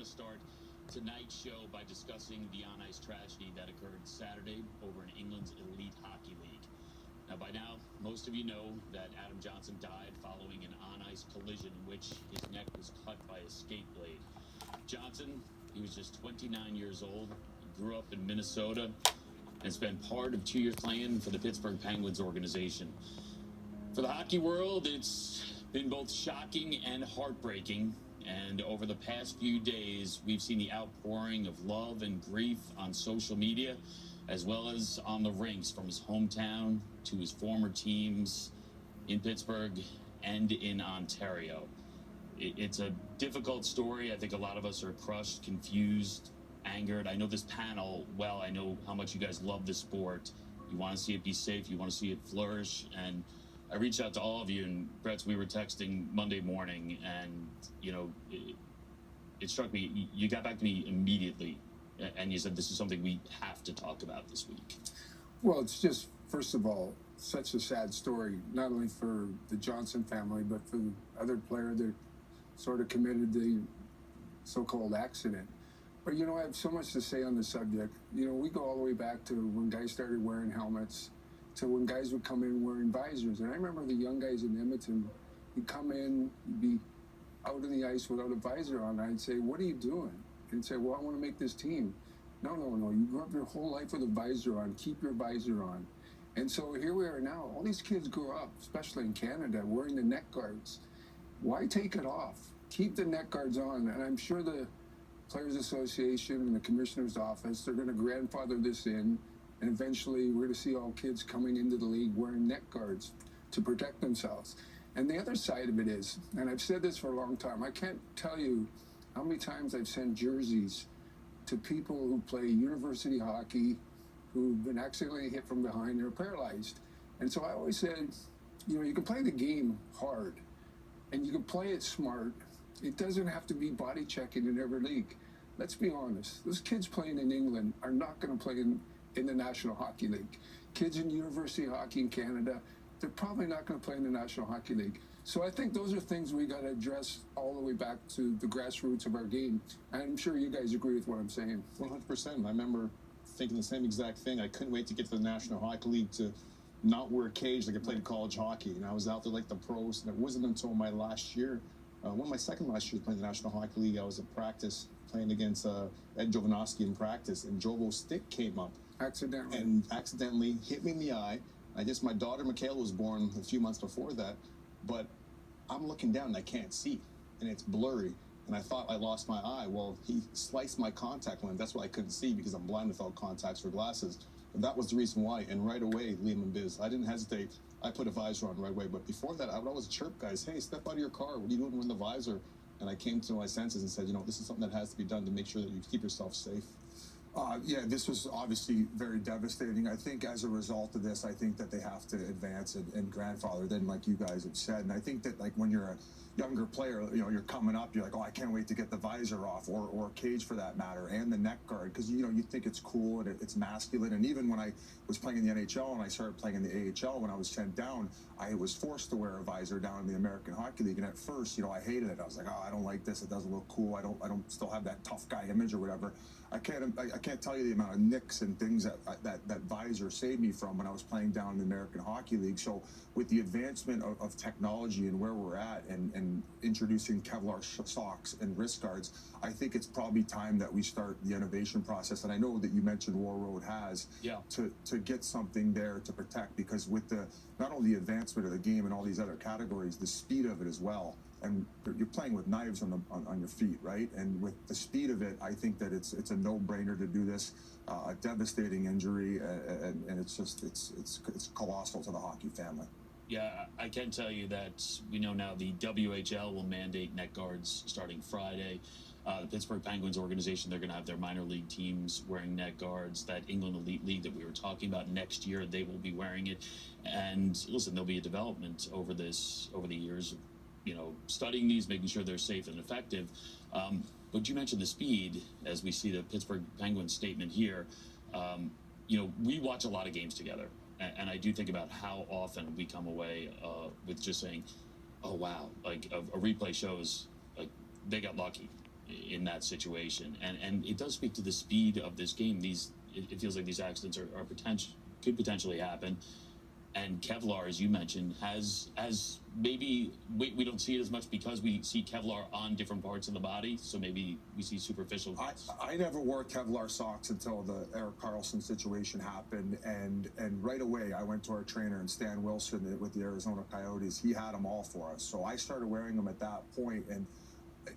start tonight's show by discussing the on-ice tragedy that occurred Saturday over in England's Elite Hockey League. Now, by now, most of you know that Adam Johnson died following an on-ice collision in which his neck was cut by a skate blade. Johnson, he was just 29 years old. He grew up in Minnesota and spent part of 2 years playing for the Pittsburgh Penguins organization. For the hockey world, it's been both shocking and heartbreaking. And over the past few days, we've seen the outpouring of love and grief on social media, as well as on the rinks, from his hometown to his former teams in Pittsburgh and in Ontario. It's a difficult story. I think a lot of us are crushed, confused, angered. I know this panel well. I know how much you guys love this sport. You want to see it be safe. You want to see it flourish. And I reached out to all of you, and Brett, we were texting Monday morning, and, you know, it struck me. You got back to me immediately, and you said this is something we have to talk about this week. Well, it's just, first of all, such a sad story, not only for the Johnson family, but for the other player that sort of committed the so-called accident. But, you know, I have so much to say on the subject. You know, we go all the way back to when guys started wearing helmets, to when guys would come in wearing visors. And I remember the young guys in Edmonton, he'd come in, he'd be out on the ice without a visor on. I'd say, what are you doing? And he'd say, well, I want to make this team. No. You grew up your whole life with a visor on. Keep your visor on. And so here we are now. All these kids grew up, especially in Canada, wearing the neck guards. Why take it off? Keep the neck guards on. And I'm sure the Players Association and the Commissioner's Office, they're going to grandfather this in. And eventually we're going to see all kids coming into the league wearing neck guards to protect themselves. And the other side of it is, and I've said this for a long time, I can't tell you how many times I've sent jerseys to people who play university hockey, who've been accidentally hit from behind, they're paralyzed. And so I always said, you know, you can play the game hard and you can play it smart. It doesn't have to be body checking in every league. Let's be honest. Those kids playing in England are not going to play in the National Hockey League. Kids in university hockey in Canada, they're probably not going to play in the National Hockey League. So I think those are things we got to address all the way back to the grassroots of our game. And I'm sure you guys agree with what I'm saying. 100%. I remember thinking the same exact thing. I couldn't wait to get to the National Hockey League to not wear a cage like I played college hockey. And I was out there like the pros. And it wasn't until my last year, one of my second last years playing the National Hockey League, I was at practice playing against Ed Jovanovski in practice, and Jovo's stick came up. Accidentally hit me in the eye. I guess my daughter Michaela was born a few months before that, but I'm looking down and I can't see, and it's blurry, and I thought I lost my eye. Well, he sliced my contact lens. That's why I couldn't see, because I'm blind without contacts or glasses. But that was the reason why. And right away, Liam and Biz, I didn't hesitate. I put a visor on right away. But before that, I would always chirp guys, hey, step out of your car. What are you doing with the visor? And I came to my senses and said, you know, this is something that has to be done to make sure that you keep yourself safe. Yeah, this was obviously very devastating. I think as a result of this, I think that they have to advance and grandfather then, like you guys have said. And I think that, like, when you're a younger player, you know, you're coming up, you're like, oh, I can't wait to get the visor off, or cage for that matter, and the neck guard, because, you know, you think it's cool and it's masculine. And even when I was playing in the NHL and I started playing in the AHL, when I was sent down, I was forced to wear a visor down in the American Hockey League. And at first, you know, I hated it. I was like, oh, I don't like this. It doesn't look cool. I don't still have that tough guy image or whatever. I can't tell you the amount of nicks and things that visor saved me from when I was playing down in the American Hockey League. So with the advancement of technology and where we're at, and introducing Kevlar socks and wrist guards, I think it's probably time that we start the innovation process. And I know that you mentioned War Road has to get something there to protect, because with the not only the advancement of the game and all these other categories, the speed of it as well. And you're playing with knives on your feet, right? And with the speed of it, I think that it's a no-brainer to do this. A devastating injury, and it's colossal to the hockey family. Yeah, I can tell you that we know now the WHL will mandate neck guards starting Friday. The Pittsburgh Penguins organization, they're going to have their minor league teams wearing neck guards. That England Elite League that we were talking about next year, they will be wearing it. And listen, there'll be a development over the years, you know, studying these, making sure they're safe and effective. But you mentioned the speed, as we see the Pittsburgh Penguins statement here. You know, we watch a lot of games together, and I do think about how often we come away with just saying, oh, wow, like a replay shows like they got lucky. in that situation. And it does speak to the speed of this game. It feels like these accidents could potentially happen. And Kevlar, as you mentioned, has maybe we don't see it as much because we see Kevlar on different parts of the body. So maybe we see superficial cuts. I never wore Kevlar socks until the Erik Karlsson situation happened, and right away I went to our trainer, and Stan Wilson with the Arizona Coyotes. He had them all for us, so I started wearing them at that point. And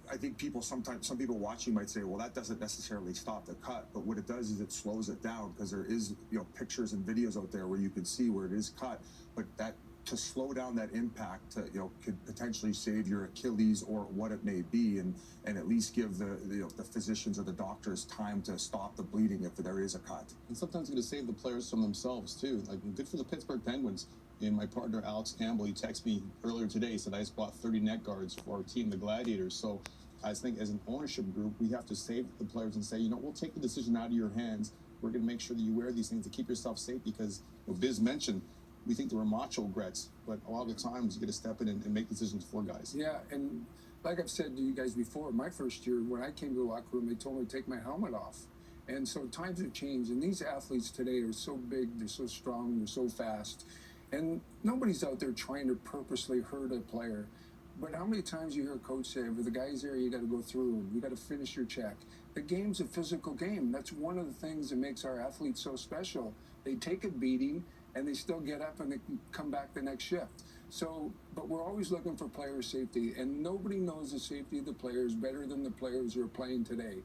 I think some people watching might say, well, that doesn't necessarily stop the cut, but what it does is it slows it down, because there is, pictures and videos out there where you can see where it is cut, but that to slow down that impact, could potentially save your Achilles or what it may be, and at least give the physicians or the doctors time to stop the bleeding if there is a cut. And sometimes it's going to save the players from themselves too. Like, good for the Pittsburgh Penguins. And my partner Alex Campbell, he texted me earlier today, said I just bought 30 net guards for our team, the Gladiators. So I think as an ownership group, we have to save the players and say, we'll take the decision out of your hands. We're going to make sure that you wear these things to keep yourself safe, because Biz mentioned, we think they were macho Gretz, but a lot of the times you got to step in and make decisions for guys. Yeah, and like I've said to you guys before, my first year when I came to the locker room, they told me to take my helmet off. And so times have changed, and these athletes today are so big, they're so strong, they're so fast. And nobody's out there trying to purposely hurt a player. But how many times you hear a coach say, if the guy's there, you got to go through him. You got to finish your check. The game's a physical game. That's one of the things that makes our athletes so special. They take a beating, and they still get up and they can come back the next shift. So, but we're always looking for player safety, and nobody knows the safety of the players better than the players who are playing today.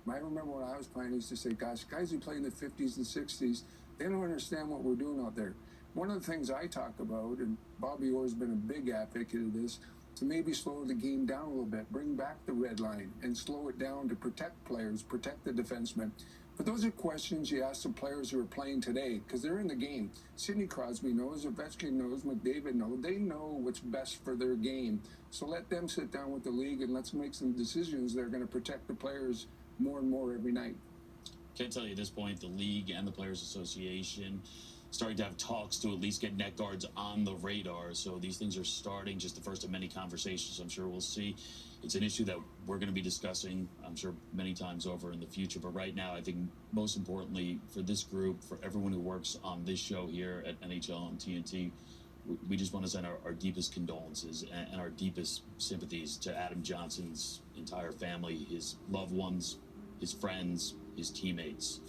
I remember when I was playing, I used to say, gosh, guys who play in the 50s and 60s, they don't understand what we're doing out there. One of the things I talk about, and Bobby Orr's been a big advocate of this, to maybe slow the game down a little bit, bring back the red line, and slow it down to protect players, protect the defensemen. But those are questions you ask the players who are playing today, because they're in the game. Sidney Crosby knows, Gretzky knows, McDavid knows. They know what's best for their game. So let them sit down with the league and let's make some decisions that are going to protect the players more and more every night. Can't tell you at this point, the league and the Players Association starting to have talks to at least get net guards on the radar. So these things are starting, just the first of many conversations I'm sure we'll see. It's an issue that we're going to be discussing, I'm sure, many times over in the future. But right now, I think most importantly for this group, for everyone who works on this show here at NHL and TNT, we just want to send our deepest condolences and our deepest sympathies to Adam Johnson's entire family, his loved ones, his friends, his teammates.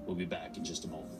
We'll be back in just a moment.